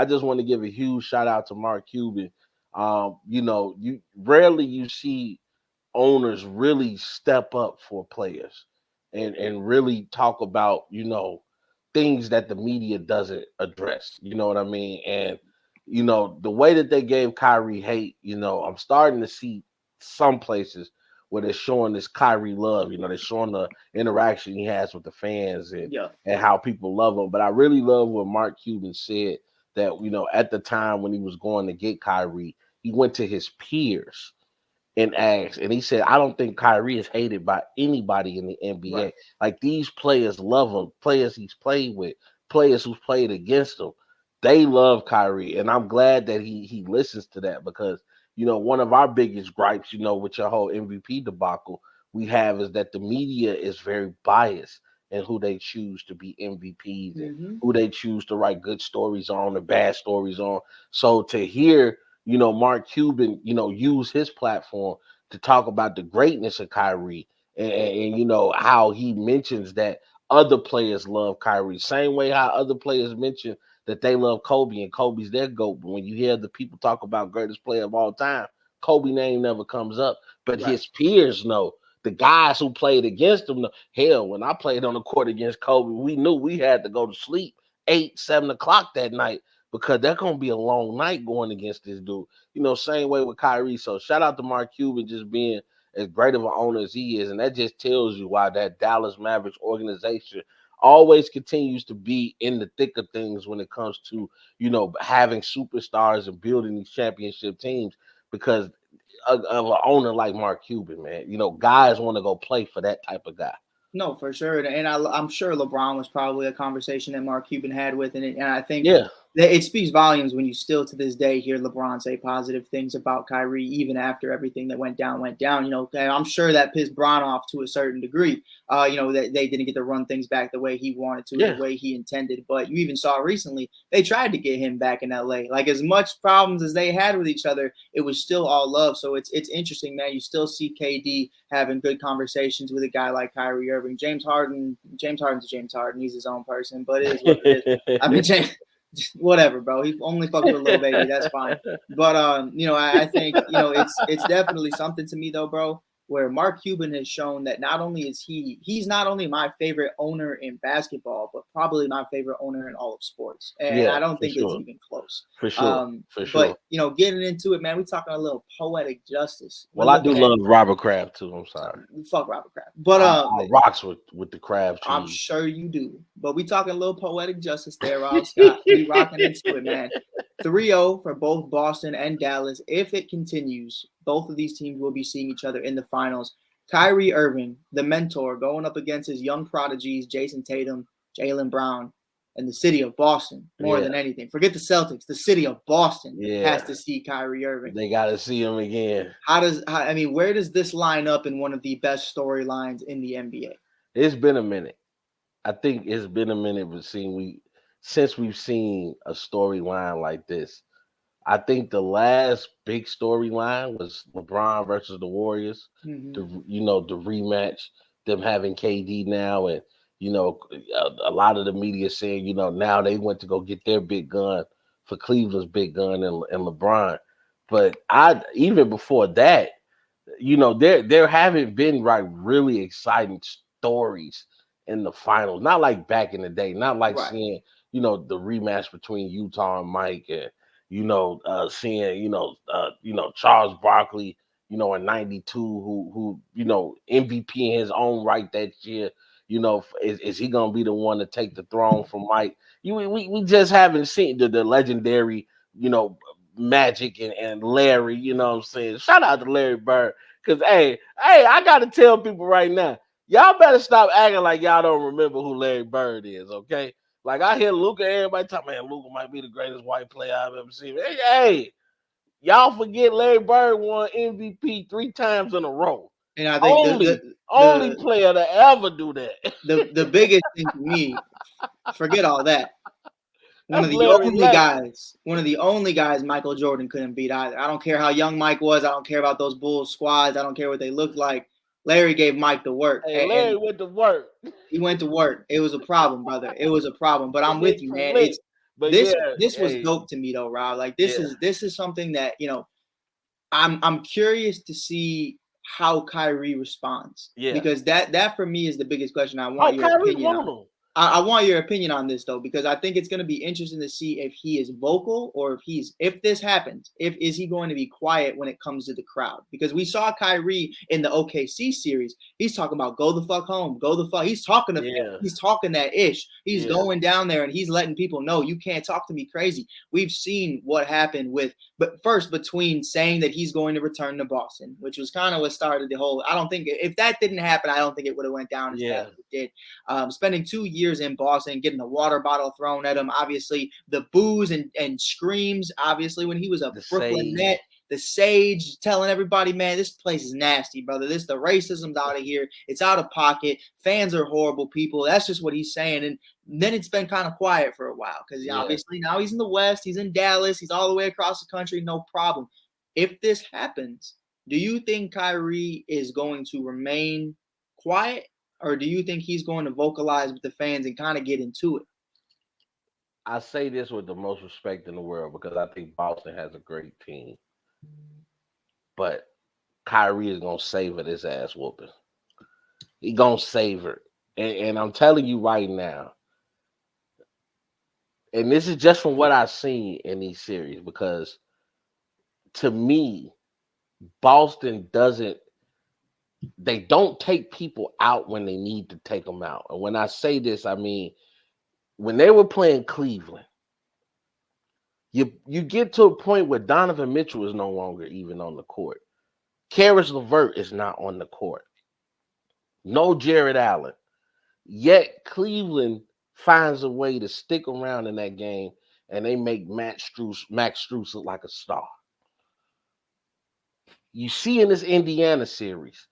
I just want to give a huge shout out to Mark Cuban. You rarely you see owners really step up for players and really talk about, things that the media doesn't address. You know what I mean? And the way that they gave Kyrie hate, I'm starting to see some places where they're showing this Kyrie love. They're showing the interaction he has with the fans Yeah. and how people love him. But I really love what Mark Cuban said that, at the time when he was going to get Kyrie, he went to his peers and asked, and he said, I don't think Kyrie is hated by anybody in the Right. NBA. Like, these players love him, players he's played with, players who's played against him. They love Kyrie. And I'm glad that he listens to that because, one of our biggest gripes, with your whole MVP debacle we have is that the media is very biased in who they choose to be MVPs and Mm-hmm. who they choose to write good stories on or bad stories on. So to hear Mark Cuban, use his platform to talk about the greatness of Kyrie and how he mentions that other players love Kyrie. Same way how other players mention that they love Kobe and Kobe's their GOAT. But when you hear the people talk about greatest player of all time, Kobe name never comes up. But Right. his peers know. The guys who played against him know. Hell, when I played on the court against Kobe, we knew we had to go to sleep 8, 7 o'clock that night because that's gonna be a long night going against this dude. Same way with Kyrie. So shout out to Mark Cuban just being as great of an owner as he is, and that just tells you why that Dallas Mavericks organization always continues to be in the thick of things when it comes to having superstars and building these championship teams because of an owner like Mark Cuban, man. Guys want to go play for that type of guy. No, for sure, and I'm sure LeBron was probably a conversation that Mark Cuban had with, and I think Yeah. that it speaks volumes when you still to this day hear LeBron say positive things about Kyrie, even after everything that went down. And I'm sure that pissed Bron off to a certain degree. That they didn't get to run things back the way he wanted to, the Yeah. way he intended. But you even saw recently they tried to get him back in LA. Like as much problems as they had with each other, it was still all love. So it's interesting, man. You still see KD having good conversations with a guy like Kyrie Irving. James Harden's James Harden. He's his own person, but it is what it is. I mean, whatever, bro. He only fucks with a little baby. That's fine. But I think it's definitely something to me though, bro. Where Mark Cuban has shown that not only is he's not only my favorite owner in basketball, but probably my favorite owner in all of sports. And Yeah, I don't for think it's sure. even close. For sure. For But sure. getting into it, man, we talking a little poetic justice. We're Well, I do looking at love Robert Kraft too. I'm sorry. fuck Robert Kraft, but I rocks with the Kraft I'm cheese. sure you do. But we talking a little poetic justice there, Rob Scott. We rocking into it, man. 3-0 for both Boston and Dallas. If it continues, both of these teams will be seeing each other in the finals. Kyrie Irving, the mentor, going up against his young prodigies, Jason Tatum, Jaylen Brown, and the city of Boston more Yeah. than anything. Forget the Celtics. The city of Boston has Yeah. to see Kyrie Irving. They got to see him again. Where does this line up in one of the best storylines in the NBA? It's been a minute. I think it's been a minute since we've seen a storyline like this. I think the last big storyline was LeBron versus the Warriors. Mm-hmm. The rematch, them having KD now, and a lot of the media saying now they went to go get their big gun for Cleveland's big gun and LeBron. But I even before that, there haven't been like really exciting stories in the finals. Not like back in the day. Not like Right. seeing the rematch between Utah and Mike and seeing Charles Barkley in '92 who MVP in his own right that year. Is he gonna be the one to take the throne from Mike? We just haven't seen the legendary Magic and Larry. You know what I'm saying? Shout out to Larry Bird. Cause hey, I gotta tell people right now, y'all better stop acting like y'all don't remember who Larry Bird is, okay? Like I hear Luka, everybody talking, man, Luka might be the greatest white player I've ever seen. Hey, y'all forget Larry Bird won MVP 3 times in a row. And I think Only player to ever do that. the biggest thing to me, forget all that. One That's of the Larry only guys Michael Jordan couldn't beat either. I don't care how young Mike was. I don't care about those Bulls squads. I don't care what they looked like. Larry gave Mike the work. Hey, Larry And went to work. he went to work. It was a problem, brother. It was a problem. But And I'm then with you, man. Clint, But this yeah, this was hey, dope to me though, Rob. Like yeah, this is something that I'm curious to see how Kyrie responds yeah. because that for me is the biggest question. I want Oh, your Kyrie opinion want on. him. I want your opinion on this though, because I think it's going to be interesting to see if he is vocal or if this happens, if is he going to be quiet when it comes to the crowd? Because we saw Kyrie in the OKC series, he's talking about go the fuck home, go the fuck. He's talking to fans, Yeah, he's talking that ish. He's yeah, going down there and he's letting people know you can't talk to me crazy. We've seen what happened but first between saying that he's going to return to Boston, which was kind of what started the whole. I don't think if that didn't happen, I don't think it would have went down as bad yeah, as it did. Spending 2 years in Boston, getting a water bottle thrown at him. Obviously, the boos and screams. Obviously, when he was a the Brooklyn Net, Sage. the Sage telling everybody, man, this place is nasty, brother. The racism's out of here. It's out of pocket. Fans are horrible people. That's just what he's saying. And then it's been kind of quiet for a while because Yeah, obviously now he's in the West. He's in Dallas. He's all the way across the country. No problem. If this happens, do you think Kyrie is going to remain quiet, or do you think he's going to vocalize with the fans and kind of get into it? I say this with the most respect in the world because I think Boston has a great team, but Kyrie is gonna savor this ass whooping. He gonna savor it, and I'm telling you right now, and this is just from what I've seen in these series because to me, Boston doesn't. They don't take people out when they need to take them out. And when I say this, I mean when they were playing Cleveland, you get to a point where Donovan Mitchell is no longer even on the court. Karis LeVert is not on the court. No Jared Allen. Yet Cleveland finds a way to stick around in that game, and they make Max Strus look like a star. You see in this Indiana series,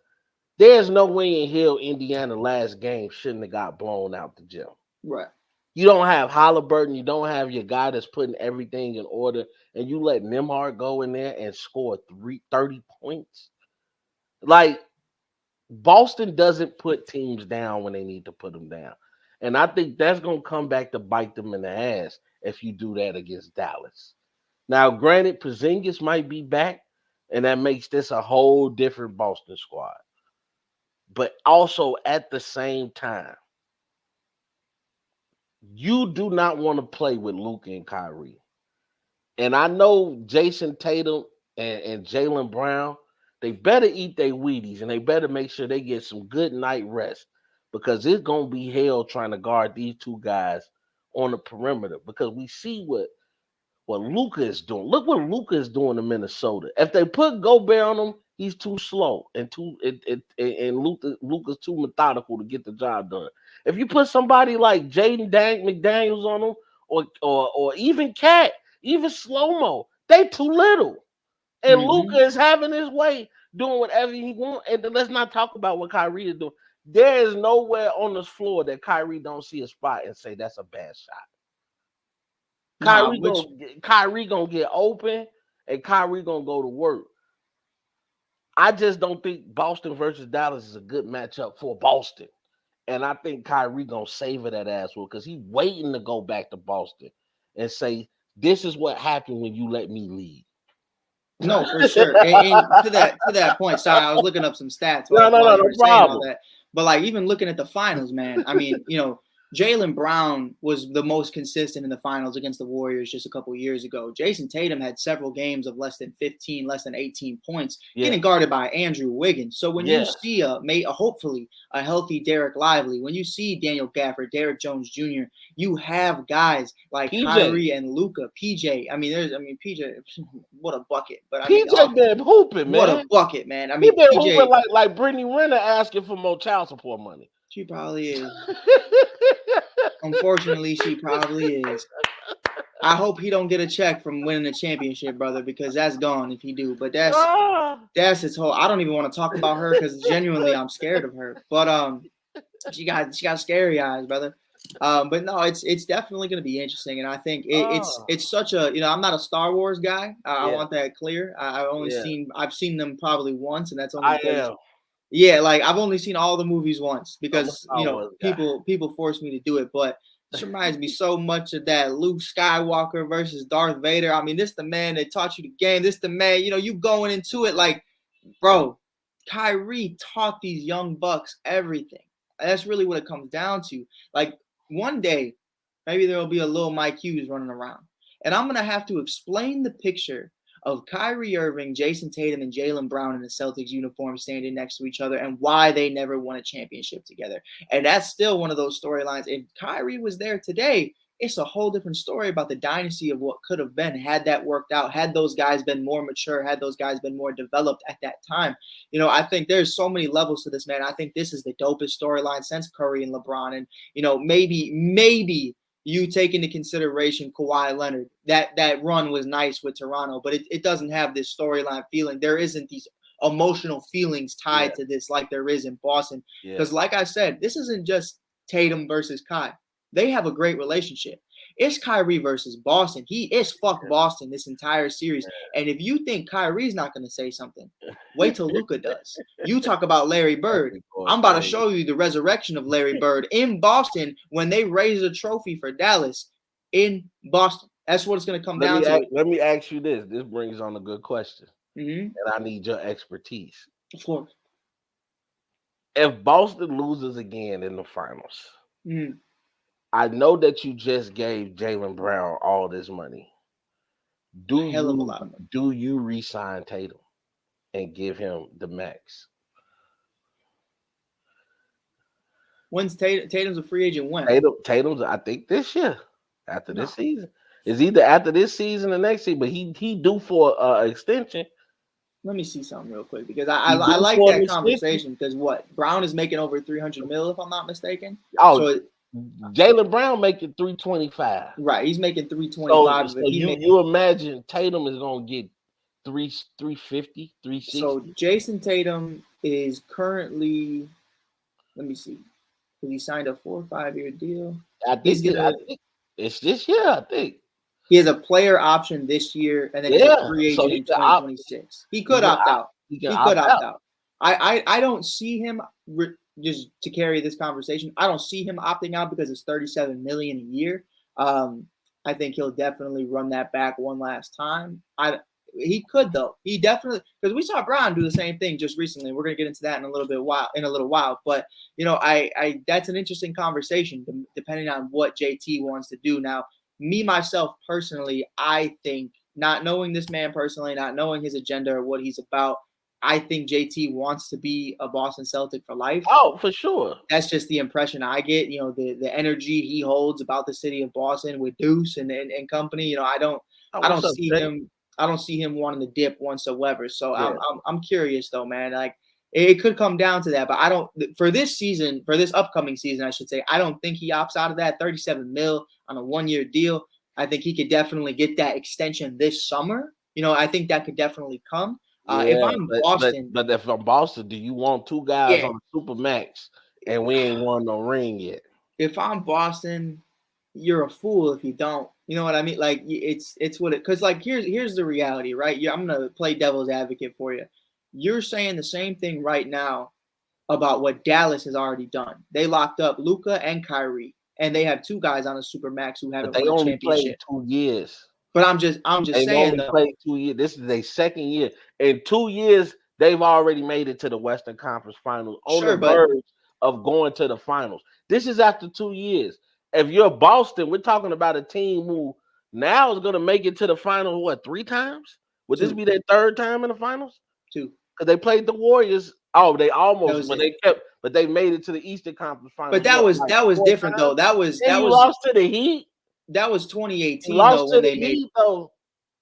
there's no way in hell Indiana last game shouldn't have got blown out the gym. Right. You don't have Halliburton. You don't have your guy that's putting everything in order, and you let Nembhard go in there and score 30 points. Like, Boston doesn't put teams down when they need to put them down. And I think that's going to come back to bite them in the ass if you do that against Dallas. Now, granted, Porzingis might be back, and that makes this a whole different Boston squad. But also at the same time, you do not want to play with Luka and Kyrie. And I know Jason Tatum and Jaylen Brown, they better eat their Wheaties and they better make sure they get some good night rest because it's going to be hell trying to guard these two guys on the perimeter because we see what Luka is doing. Look what Luka is doing to Minnesota. If they put Gobert on him, he's too slow and Luka's too methodical to get the job done. If you put somebody like McDaniels on him, or even Cat, even slow mo, they too little. And Luka Mm-hmm. is having his way, doing whatever he wants. And then let's not talk about what Kyrie is doing. There is nowhere on this floor that Kyrie don't see a spot and say that's a bad shot. Nah, which Kyrie gonna get open and Kyrie gonna go to work. I just don't think Boston versus Dallas is a good matchup for Boston. And I think Kyrie gonna savor that ass because he's waiting to go back to Boston and say, this is what happened when you let me leave. no, for sure. And to that point, sorry, I was looking up some stats No, no, while no, you no were saying all problem. that. But like even looking at the finals, man, I mean, Jaylen Brown was the most consistent in the finals against the Warriors just a couple of years ago. Jason Tatum had several games of less than 15, less than 18 points, Yeah, getting guarded by Andrew Wiggins. So when you yeah. see hopefully a healthy Derek Lively, when you see Daniel Gafford, Derek Jones Jr., you have guys like PJ. Kyrie and Luka, PJ. PJ, what a bucket. But I mean, PJ been hooping, what a man. bucket, man. I He mean, been hooping PJ, like Brittany Renner asking for more child support money. she probably is. Unfortunately, she probably is. I hope he don't get a check from winning the championship, brother, because that's gone if he do. But Ah. that's his whole. I don't even want to talk about her because genuinely I'm scared of her. But she got scary eyes, brother. But no, it's definitely going to be interesting, and I think Ah. it's such a I'm not a Star Wars guy. I Yeah, want that clear. yeah. I've seen them probably once, and that's only I because am. yeah, like I've only seen all the movies once I'm a because Star Wars guy. people force me to do it. But This reminds me so much of that Luke Skywalker versus Darth Vader. I mean, this the man that taught you the game. This the man, you going into it like, bro, Kyrie taught these young bucks everything. That's really what it comes down to. Like, one day, maybe there will be a little Mike Hughes running around. And I'm going to have to explain the picture of Kyrie Irving, Jason Tatum, and Jaylen Brown in the Celtics uniform standing next to each other and why they never won a championship together. And that's still one of those storylines. If Kyrie was there today, it's a whole different story about the dynasty of what could have been had that worked out, had those guys been more mature, had those guys been more developed at that time. I think there's so many levels to this, man. I think this is the dopest storyline since Curry and LeBron. And, maybe you take into consideration Kawhi Leonard. That run was nice with Toronto, but it doesn't have this storyline feeling. There isn't these emotional feelings tied to this like there is in Boston. Because like I said, this isn't just Tatum versus Kai. They have a great relationship. It's Kyrie versus Boston. He is fuck Boston this entire series. And if you think Kyrie's not going to say something, wait till Luka does. You talk about Larry Bird. I'm about to show you the resurrection of Larry Bird in Boston when they raise a trophy for Dallas in Boston. That's what it's going to come down to. Let me ask you this. This brings on a good question. Mm-hmm. And I need your expertise. Of course. If Boston loses again in the finals, mm-hmm. I know that you just gave Jaylen Brown all this money. Do you re-sign Tatum and give him the max? When's Tatum's a free agent? When? Tatum's, I think this year, after this season. It's either after this season or next season, but he due for extension. Let me see something real quick because I like that conversation because Brown is making over $300 million if I'm not mistaken. Jaylen Brown making $325. Right, he's making $325. So you imagine Tatum is gonna get $350, $360. So Jason Tatum is currently, let me see, because he signed a 4 or 5 year deal. I think it's this year. I think he has a player option this year, and then he's a free agent in 2026. He could opt out. He could opt out. I don't see him. Just to carry this conversation, I don't see him opting out because it's $37 million a year. I think he'll definitely run that back one last time. He could though. He definitely, because we saw Brown do the same thing just recently. We're gonna get into that in a little while. But I that's an interesting conversation depending on what JT wants to do. Now, me myself personally, I think, not knowing this man personally, not knowing his agenda or what he's about, I think JT wants to be a Boston Celtic for life. Oh, for sure. That's just the impression I get. The energy he holds about the city of Boston with Deuce and company. I don't see him wanting to dip whatsoever. So yeah. I'm curious though, man. Like it could come down to that, but I don't for this upcoming season, I should say. I don't think he opts out of that. $37 million on a 1 year deal. I think he could definitely get that extension this summer. I think that could definitely come. If I'm Boston, but if I'm Boston, do you want two guys on super max and we ain't won no ring yet? If I'm Boston, you're a fool if you don't. You know what I mean? Like it's what it, because like here's the reality, right? I'm gonna play devil's advocate for you. You're saying the same thing right now about what Dallas has already done. They locked up Luka and Kyrie, and they have two guys on a super max who haven't won a championship. They only played 2 years. But I'm just saying they played 2 years. This is their second year. In 2 years, they've already made it to the Western Conference Finals on the verge of going to the finals. This is after 2 years. If you're Boston, we're talking about a team who now is going to make it to the finals, 3 times? Would this be their 3rd time in the finals? 2. Because they played the Warriors. Oh, they almost, but they made it to the Eastern Conference Finals. But that was different though. That was lost to the Heat. That was 2018 lost though when they made it though.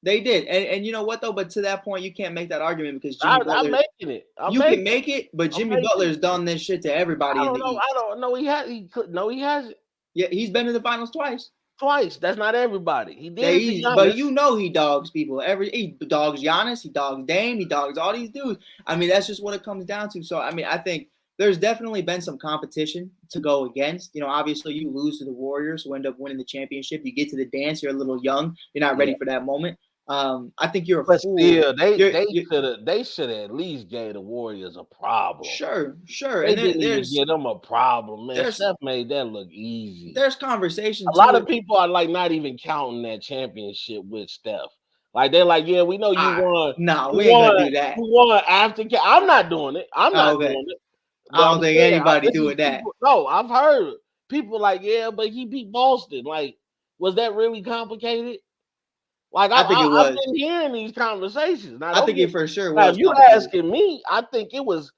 They did, and you know what though? But to that point, you can't make that argument because Jimmy Butler. I'm making it. You can make it, but Jimmy Butler's done this shit to everybody in the East. I don't know. He hasn't. Yeah, he's been in the finals twice. That's not everybody. He did. But he dogs people. He dogs Giannis. He dogs Dame. He dogs all these dudes. I mean, that's just what it comes down to. So I mean, I think there's definitely been some competition to go against. Obviously you lose to the Warriors who end up winning the championship. You get to the dance, you're a little young. You're not ready for that moment. I think you're a But fool. still, You're they should have at least gave the Warriors a problem. sure, They and didn't even give them a problem, man. there's Steph made that look easy. there's conversation A lot to of it. people are like not even counting that championship with Steph. Like they're like, yeah, we know you won, No, you we ain't gonna won, do that. you won after. I'm not doing it. I'm Oh, not okay, doing it. I But I'm don't think saying anybody this is doing that. people. No, I've heard people like, yeah, but he beat Boston. Like, was that really complicated? Like I think it I've was. been hearing these conversations. Now I don't think get it for sure now was if you complicated. asking me, I think it was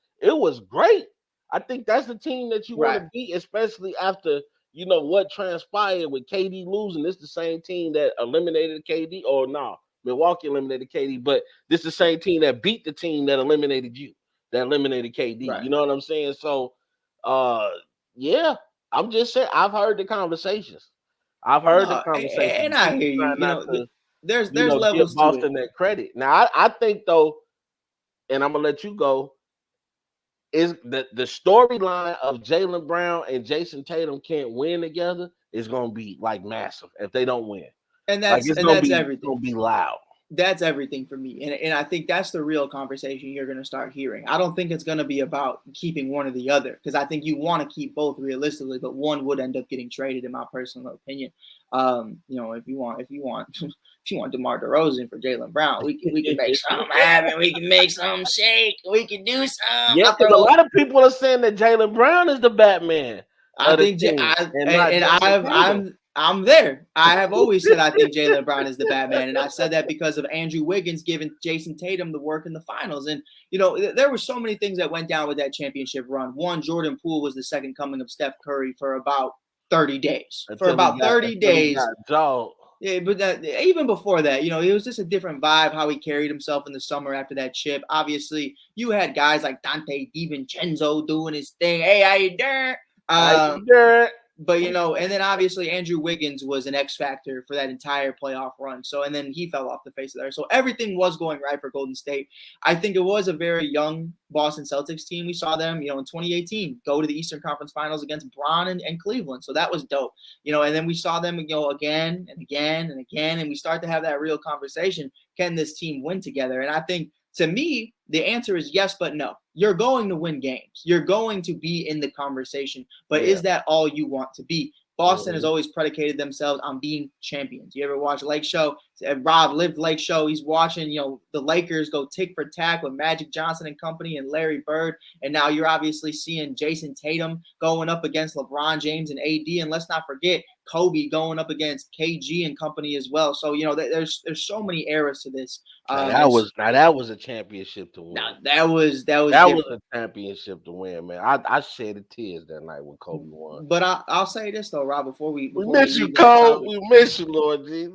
great. I think that's the team that you want Right. to beat, especially after what transpired with KD losing. This the same team that eliminated KD, or no, Milwaukee eliminated KD, but this the same team that beat the team that eliminated you, that eliminated KD. Right. You know what I'm saying? So, uh, yeah, I'm just saying I've heard the conversations. I've heard the No, conversations. and I People hear you. trying not to There's give levels to it. Boston that credit. Now, I think though, and I'm gonna let you go, is the storyline of Jaylen Brown and Jason Tatum can't win together is gonna be like massive if they don't win. And Like that's and that's it's everything. gonna be loud. That's everything for me. And I think that's the real conversation you're going to start hearing. I don't think it's going to be about keeping one or the other, because I think you want to keep both realistically, but one would end up getting traded, in my personal opinion. If you want if you want DeMar DeRozan for Jaylen Brown, we can make something happen. We can make something shake. We can do something. Yeah, because a lot of people are saying that Jaylen Brown is the Batman I of the think team and not and Jason Tatum. I'm there. I have always said I think Jaylen Brown is the Batman, and I said that because of Andrew Wiggins giving Jason Tatum the work in the finals. And there were so many things that went down with that championship run. One, Jordan Poole was the second coming of Steph Curry for about 30 days. For about 30 days. Joe. Yeah, but even before that, it was just a different vibe how he carried himself in the summer after that chip. Obviously, you had guys like Dante DiVincenzo doing his thing. Hey, how you doing? But and then obviously Andrew Wiggins was an X factor for that entire playoff run. So, and then he fell off the face of there. So everything was going right for Golden State. I think it was a very young Boston Celtics team. We saw them, in 2018 go to the Eastern Conference Finals against Bron and Cleveland. So that was dope. And then we saw them, again and again and again, and we start to have that real conversation. Can this team win together? And I think, to me, the answer is yes, but no. You're going to win games. You're going to be in the conversation. But is that all you want to be? Boston has always predicated themselves on being champions. You ever watch Lake Show? Rob lived Lake Show. He's watching, the Lakers go tick for tack with Magic Johnson and company and Larry Bird. And now you're obviously seeing Jason Tatum going up against LeBron James and AD. And let's not forget Kobe going up against KG and company as well. So, there's so many eras to this. That was a championship to win. That was a championship to win, man. I shed tears that night when Kobe won. But I'll say this though, Rob. Before we miss you, Cole. We miss you, Lord Jesus.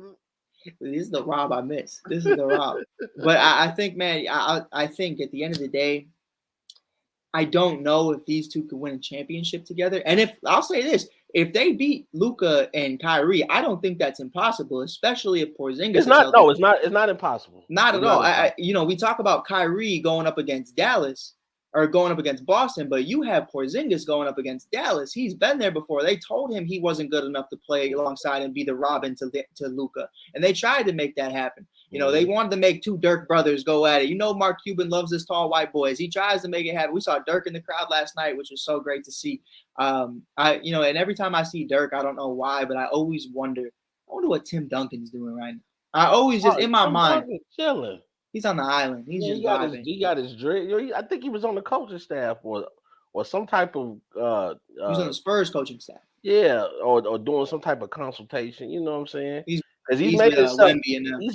This is the Rob I miss. This is the Rob. But I think, man, I think at the end of the day, I don't know if these two could win a championship together. And if I'll say this, if they beat Luka and Kyrie, I don't think that's impossible, especially if Porzingis. It's not. No, it's not. It's not impossible. Not at all. We talk about Kyrie going up against Dallas or going up against Boston, but you have Porzingis going up against Dallas. He's been there before. They told him he wasn't good enough to play alongside and be the Robin to Luka, and they tried to make that happen. They wanted to make two Dirk brothers go at it. Mark Cuban loves his tall white boys. He tries to make it happen. We saw Dirk in the crowd last night, which was so great to see. And every time I see Dirk, I don't know why, but I always wonder what Tim Duncan's doing right now. I always just in my mind, chilling. He's on the island. He's just vibing. He got his dread. I think he was on the coaching staff or some type of. He was on the Spurs coaching staff. Yeah, or doing some type of consultation. You know what I'm saying? Because he's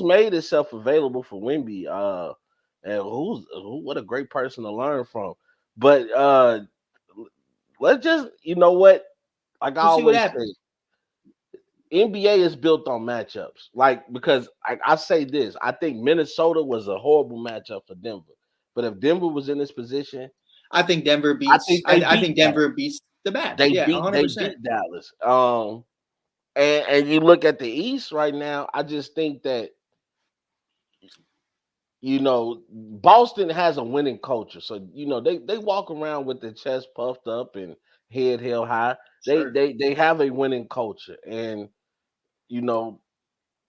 made himself available for Wemby. And what a great person to learn from. But let's just what, like I always say, NBA is built on matchups. Because I say this, I think Minnesota was a horrible matchup for Denver. But if Denver was in this position, I think Denver beats. I think Denver beats the Mavs. They beat Dallas. And you look at the East right now, I just think that Boston has a winning culture. So they walk around with their chest puffed up and head held high. Sure. They have a winning culture, and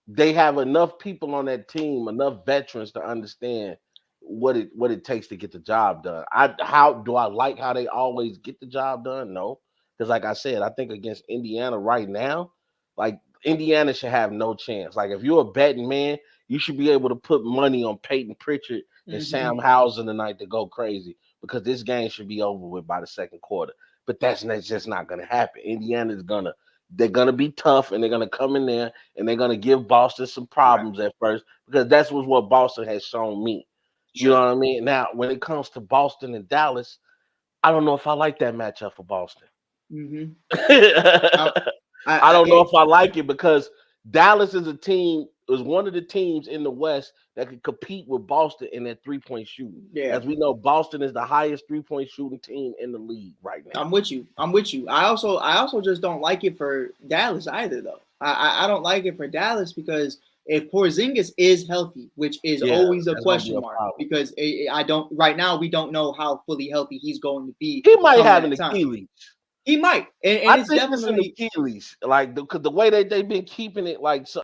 they have enough people on that team, enough veterans to understand what it takes to get the job done. How do I like how they always get the job done? No, because like I said, I think against Indiana right now, like Indiana should have no chance. Like if you're a betting man, you should be able to put money on Peyton Pritchard and Mm-hmm. Sam Hauser tonight to go crazy because this game should be over with by the second quarter. But that's just not gonna happen. Indiana's gonna they're gonna be tough and they're gonna come in there and they're gonna give Boston some Right. problems at first because that's what Boston has shown me. You know Sure. what I mean? Now, when it comes to Boston and Dallas, I don't know if I like that matchup for Boston. Mm-hmm. I, I don't know if I like it because Dallas is one of the teams in the West that could compete with Boston in that 3-point shooting. yeah. As we know, Boston is the highest 3-point shooting team in the league right now. I'm with you. I'm with you. I also just don't like it for Dallas either, though. I don't like it for Dallas because if Porzingis is healthy, which is Yeah, always a that's gonna be question a mark, problem. because I don't right now we don't know how fully healthy he's going to be He might come have an that time. Achilles. He might, and I it's think it's an definitely Achilles. Like because the way they've been keeping it, like so